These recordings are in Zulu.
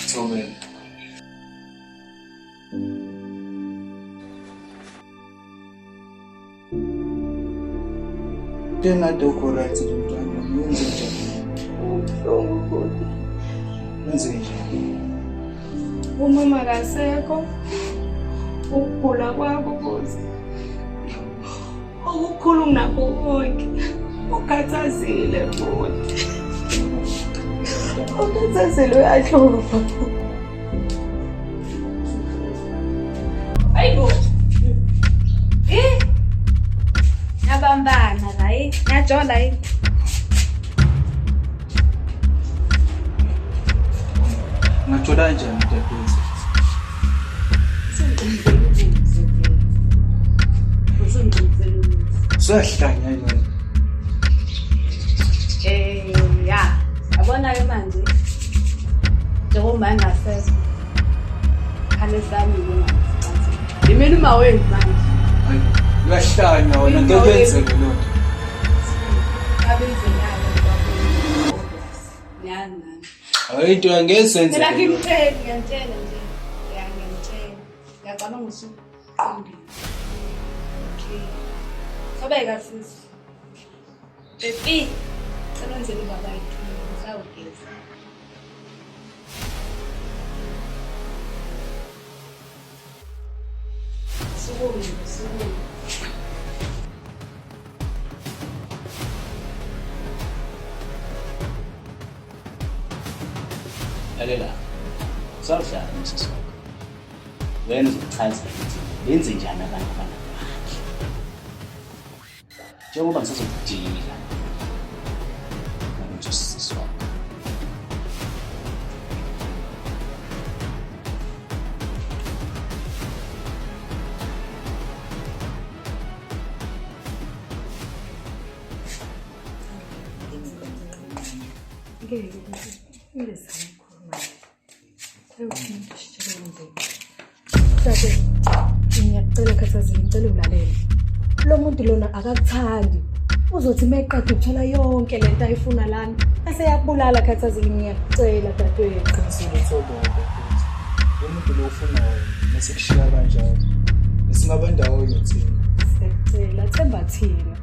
Thobela. Tena dokho right mntwana, yenze njani? Ubuhlungu. Yenze njani? Umama kasekho. Ukugula kwakho kuze. Okukhulu nakho konke. Ukhathazile futhi. Ukhathazile uyahlupha. Hayibo. Nabambana la najola Ngathola kanjani mntakwethu? Usahlanya yini? Ya. Yabona ke manje. Njengoba ngasese. Khale sami ngomanje. Imini uma wenzi manje. Hayi, uyahlanya wena ngeke kwenzeke lokho. Abenzenyayo kwakho. Nana. Hayi into angesenze. Mina ngimtshela nje. Ya ngimtshela. Ngiyacabanga usuku qondile. Okay. Sobeka sisi. Baby. Senenzele baba yethu. Sawugeza. Suku. Lalela. Sawuhlala nesisoko. Wena uzochaza ukuthi benze njani abantu abanamandla. Njengoba ngisazokudinga. Ukuthi siswa. Ngiyacela khathazile ngicela ulalele. Lo muntu lona akakuthandi. Uzothi meqeda ukuthola yonke lento ayifuna lana bese yakubulala khathazile ngiyacela dadewethu. Qinisile Thobela. Umuntu lo ufunayo mase kushiya kanjalo. Esingaba ndawonye thina. Sicela themba thina.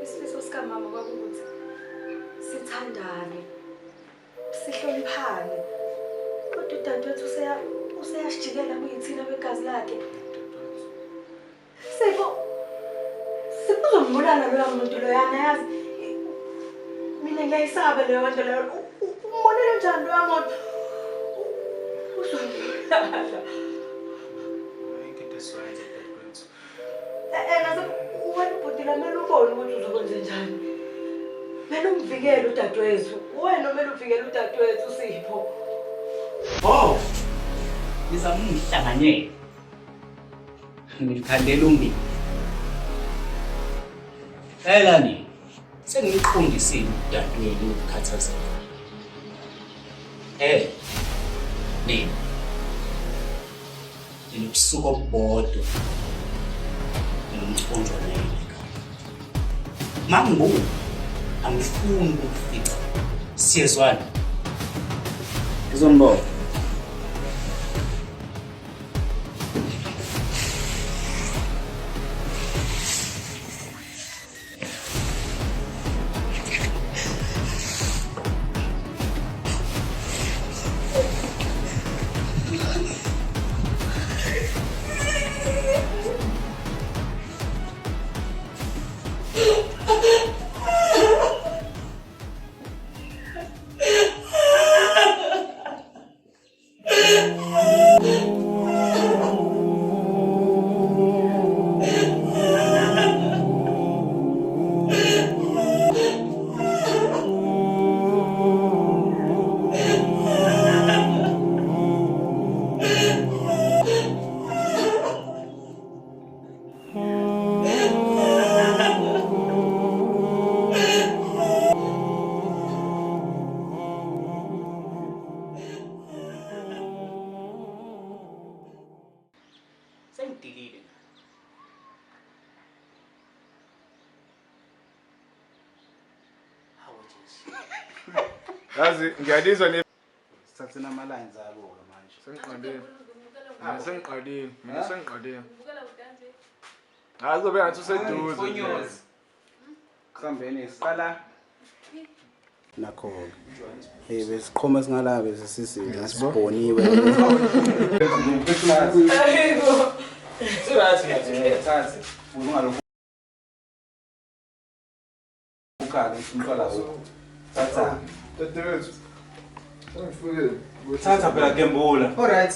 Isifiso sikamama kwakukuthi sithandane, sihloniphane. Kodwa udadewethu useyashijikela kuyithina kwegazi lakhe. Sibuzombulala loya muntu loyana yazi. Mina ngiyayisaba leyo nto leyo. Umbonele njani loya muntu? Uzombulala. Wena ubhutila kumele ubone ukuthi uzokwenza njani. Kumele umvikele udadewethu. Wena kumele uvikele udadewethu Sipho. Oh! Nizamngihlanganyela. Ngikhandela umbili. Elani. Sengiqondisile udadewethu ukukhathazeka. Nini. Ninobusuku obodwa. Ngomconjwa naye. Mangu angifuni ukufica. Siyezwana. Uzombona. Yazi ngiyalizwa ne Sithathe nama-lines abo-ke manje. sengiqondile. Mina sengiqondile. Hayi kuzobe ngathi useduze. Kuhambeni siqala nakho-ke. Besiqhoma singala besisizinga sibhoniwe. Thathe. Ungalokhu ukhala umntwana so. Thatha. Dadewethu. Sengifikile. Thatha phela gembula. All right.